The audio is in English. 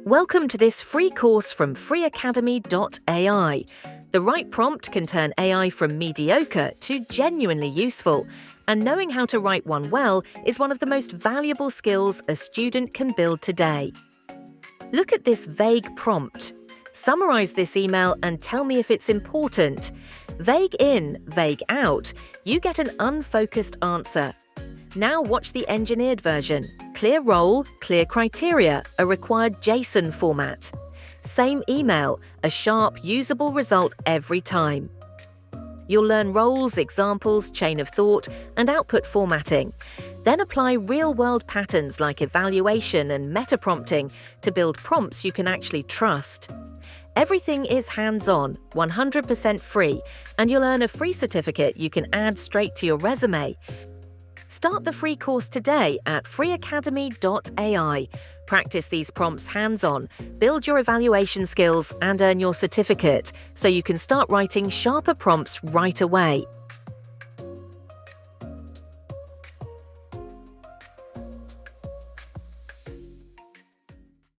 Welcome to this free course from FreeAcademy.ai. The right prompt can turn AI from mediocre to genuinely useful, and knowing how to write one well is one of the most valuable skills a student can build today. Look at this vague prompt. Summarize this email and tell me if it's important. Vague in, vague out, you get an unfocused answer. Now watch the engineered version. Clear role, clear criteria, a required JSON format. Same email, a sharp, usable result every time. You'll learn roles, examples, chain of thought, and output formatting. Then apply real-world patterns like evaluation and meta-prompting to build prompts you can actually trust. Everything is hands-on, 100% free, and you'll earn a free certificate you can add straight to your resume. Start the free course today at FreeAcademy.ai. Practice these prompts hands-on, build your evaluation skills, and earn your certificate so you can start writing sharper prompts right away.